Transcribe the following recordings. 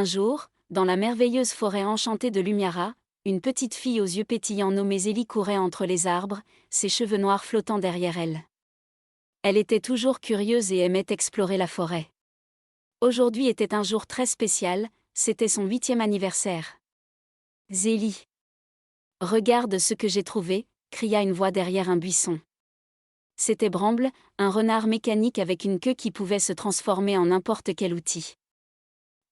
Un jour, dans la merveilleuse forêt enchantée de Lumiara, une petite fille aux yeux pétillants nommée Zélie courait entre les arbres, ses cheveux noirs flottant derrière elle. Elle était toujours curieuse et aimait explorer la forêt. Aujourd'hui était un jour très spécial, c'était son 8e anniversaire. « Zélie, regarde ce que j'ai trouvé !» cria une voix derrière un buisson. C'était Bramble, un renard mécanique avec une queue qui pouvait se transformer en n'importe quel outil.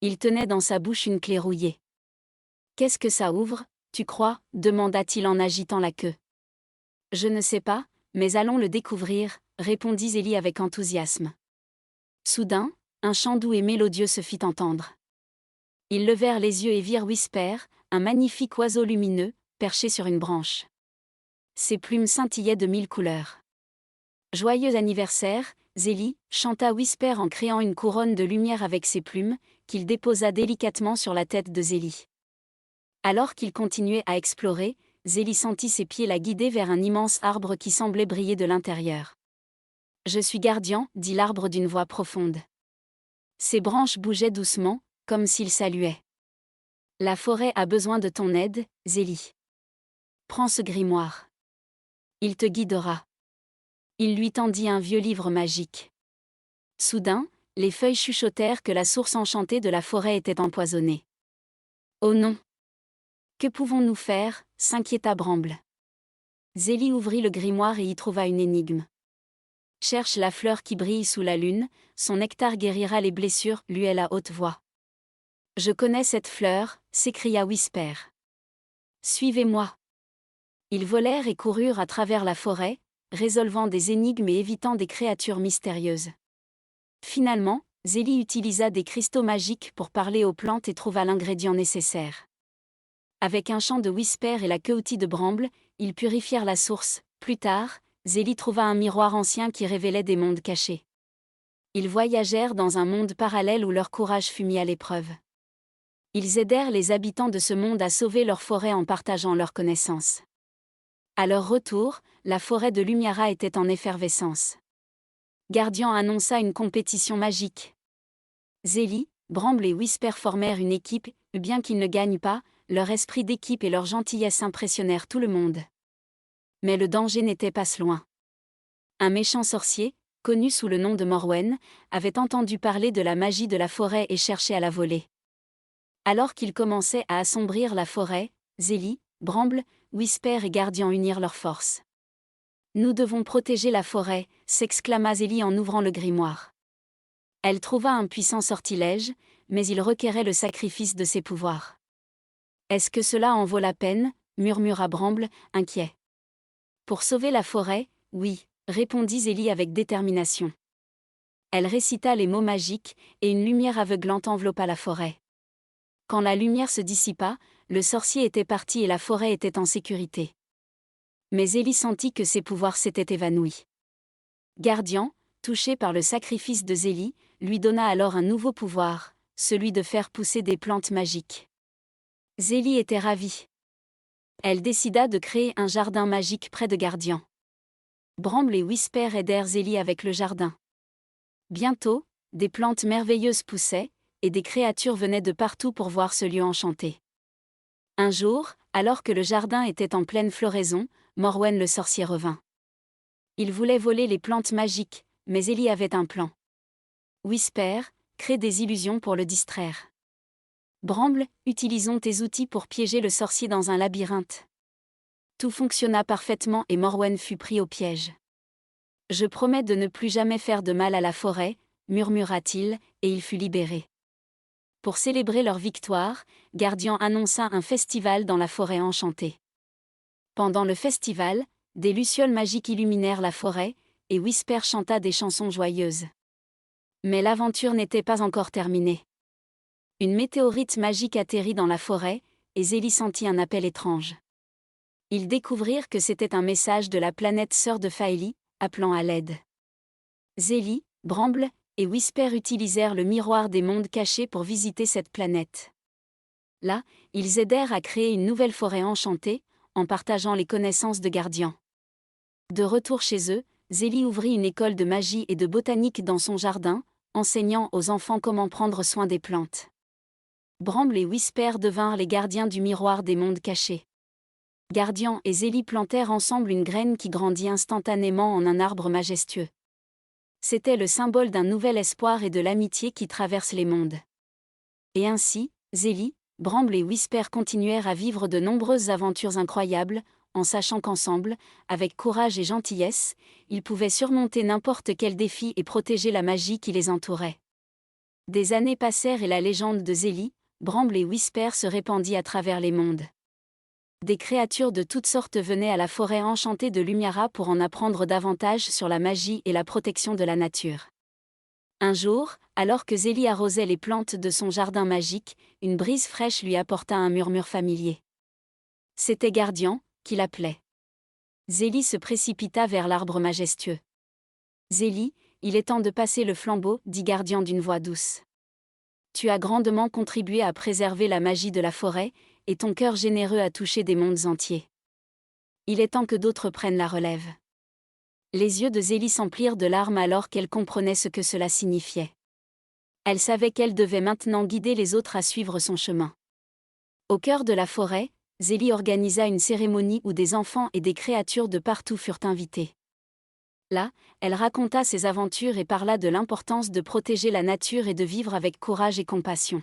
Il tenait dans sa bouche une clé rouillée. « Qu'est-ce que ça ouvre, tu crois ?» demanda-t-il en agitant la queue. « Je ne sais pas, mais allons le découvrir », répondit Zélie avec enthousiasme. Soudain, un chant doux et mélodieux se fit entendre. Ils levèrent les yeux et virent Whisper, un magnifique oiseau lumineux, perché sur une branche. Ses plumes scintillaient de 1000 couleurs. « Joyeux anniversaire, Zélie !» chanta Whisper en créant une couronne de lumière avec ses plumes, qu'il déposa délicatement sur la tête de Zélie. Alors qu'il continuait à explorer, Zélie sentit ses pieds la guider vers un immense arbre qui semblait briller de l'intérieur. « Je suis Gardian », dit l'arbre d'une voix profonde. Ses branches bougeaient doucement, comme s'il saluait. « La forêt a besoin de ton aide, Zélie. Prends ce grimoire. Il te guidera. » Il lui tendit un vieux livre magique. Soudain, les feuilles chuchotèrent que la source enchantée de la forêt était empoisonnée. « Oh non ! Que pouvons-nous faire ?» s'inquiéta Bramble. Zélie ouvrit le grimoire et y trouva une énigme. « Cherche la fleur qui brille sous la lune, son nectar guérira les blessures », lut elle à haute voix. « Je connais cette fleur », s'écria Whisper. « Suivez-moi. » Ils volèrent et coururent à travers la forêt, résolvant des énigmes et évitant des créatures mystérieuses. Finalement, Zélie utilisa des cristaux magiques pour parler aux plantes et trouva l'ingrédient nécessaire. Avec un chant de Whisper et la queue de Bramble, ils purifièrent la source. Plus tard, Zélie trouva un miroir ancien qui révélait des mondes cachés. Ils voyagèrent dans un monde parallèle où leur courage fut mis à l'épreuve. Ils aidèrent les habitants de ce monde à sauver leur forêt en partageant leurs connaissances. À leur retour, la forêt de Lumiara était en effervescence. Gardian annonça une compétition magique. Zélie, Bramble et Whisper formèrent une équipe, bien qu'ils ne gagnent pas, leur esprit d'équipe et leur gentillesse impressionnèrent tout le monde. Mais le danger n'était pas si loin. Un méchant sorcier, connu sous le nom de Morwen, avait entendu parler de la magie de la forêt et cherchait à la voler. Alors qu'il commençait à assombrir la forêt, Zélie, Bramble, Whisper et Gardian unirent leurs forces. « Nous devons protéger la forêt », s'exclama Zélie en ouvrant le grimoire. Elle trouva un puissant sortilège, mais il requérait le sacrifice de ses pouvoirs. « Est-ce que cela en vaut la peine ?» murmura Bramble, inquiet. « Pour sauver la forêt, oui », répondit Zélie avec détermination. Elle récita les mots magiques, et une lumière aveuglante enveloppa la forêt. Quand la lumière se dissipa, le sorcier était parti et la forêt était en sécurité. Mais Zélie sentit que ses pouvoirs s'étaient évanouis. Gardian, touché par le sacrifice de Zélie, lui donna alors un nouveau pouvoir, celui de faire pousser des plantes magiques. Zélie était ravie. Elle décida de créer un jardin magique près de Gardian. Bramble et Whisper aidèrent Zélie avec le jardin. Bientôt, des plantes merveilleuses poussaient, et des créatures venaient de partout pour voir ce lieu enchanté. Un jour, alors que le jardin était en pleine floraison, Morwen le sorcier revint. Il voulait voler les plantes magiques, mais Zélie avait un plan. Whisper, crée des illusions pour le distraire. Bramble, utilisons tes outils pour piéger le sorcier dans un labyrinthe. Tout fonctionna parfaitement et Morwen fut pris au piège. Je promets de ne plus jamais faire de mal à la forêt, murmura-t-il, et il fut libéré. Pour célébrer leur victoire, Gardian annonça un festival dans la forêt enchantée. Pendant le festival, des lucioles magiques illuminèrent la forêt, et Whisper chanta des chansons joyeuses. Mais l'aventure n'était pas encore terminée. Une météorite magique atterrit dans la forêt, et Zélie sentit un appel étrange. Ils découvrirent que c'était un message de la planète sœur de Faélie, appelant à l'aide. Zélie, Bramble et Whisper utilisèrent le miroir des mondes cachés pour visiter cette planète. Là, ils aidèrent à créer une nouvelle forêt enchantée, en partageant les connaissances de Gardian. De retour chez eux, Zélie ouvrit une école de magie et de botanique dans son jardin, enseignant aux enfants comment prendre soin des plantes. Bramble et Whisper devinrent les gardiens du miroir des mondes cachés. Gardian et Zélie plantèrent ensemble une graine qui grandit instantanément en un arbre majestueux. C'était le symbole d'un nouvel espoir et de l'amitié qui traverse les mondes. Et ainsi, Zélie, Bramble et Whisper continuèrent à vivre de nombreuses aventures incroyables, en sachant qu'ensemble, avec courage et gentillesse, ils pouvaient surmonter n'importe quel défi et protéger la magie qui les entourait. Des années passèrent et la légende de Zélie, Bramble et Whisper se répandit à travers les mondes. Des créatures de toutes sortes venaient à la forêt enchantée de Lumiara pour en apprendre davantage sur la magie et la protection de la nature. Un jour, alors que Zélie arrosait les plantes de son jardin magique, une brise fraîche lui apporta un murmure familier. C'était Gardian, qui l'appelait. Zélie se précipita vers l'arbre majestueux. « Zélie, il est temps de passer le flambeau, dit Gardian d'une voix douce. Tu as grandement contribué à préserver la magie de la forêt, et ton cœur généreux a touché des mondes entiers. Il est temps que d'autres prennent la relève. » Les yeux de Zélie s'emplirent de larmes alors qu'elle comprenait ce que cela signifiait. Elle savait qu'elle devait maintenant guider les autres à suivre son chemin. Au cœur de la forêt, Zélie organisa une cérémonie où des enfants et des créatures de partout furent invités. Là, elle raconta ses aventures et parla de l'importance de protéger la nature et de vivre avec courage et compassion.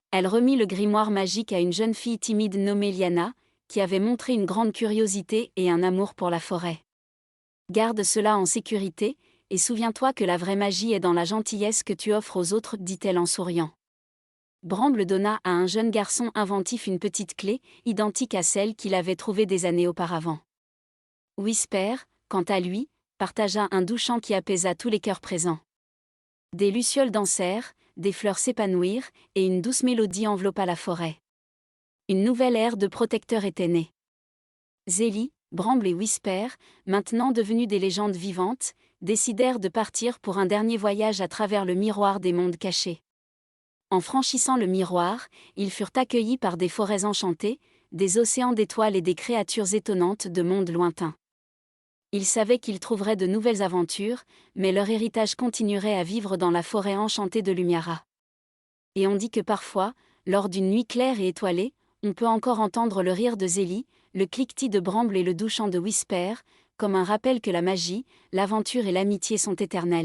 Elle remit le grimoire magique à une jeune fille timide nommée Liana, qui avait montré une grande curiosité et un amour pour la forêt. Garde cela en sécurité, et souviens-toi que la vraie magie est dans la gentillesse que tu offres aux autres, dit-elle en souriant. Bramble donna à un jeune garçon inventif une petite clé, identique à celle qu'il avait trouvée des années auparavant. Whisper, quant à lui, partagea un doux chant qui apaisa tous les cœurs présents. Des lucioles dansèrent, des fleurs s'épanouirent, et une douce mélodie enveloppa la forêt. Une nouvelle ère de protecteurs était née. Zélie, Bramble et Whisper, maintenant devenus des légendes vivantes, décidèrent de partir pour un dernier voyage à travers le miroir des mondes cachés. En franchissant le miroir, ils furent accueillis par des forêts enchantées, des océans d'étoiles et des créatures étonnantes de mondes lointains. Ils savaient qu'ils trouveraient de nouvelles aventures, mais leur héritage continuerait à vivre dans la forêt enchantée de Lumiara. Et on dit que parfois, lors d'une nuit claire et étoilée, on peut encore entendre le rire de Zélie, le cliquetis de Bramble et le doux chant de Whisper, comme un rappel que la magie, l'aventure et l'amitié sont éternelles.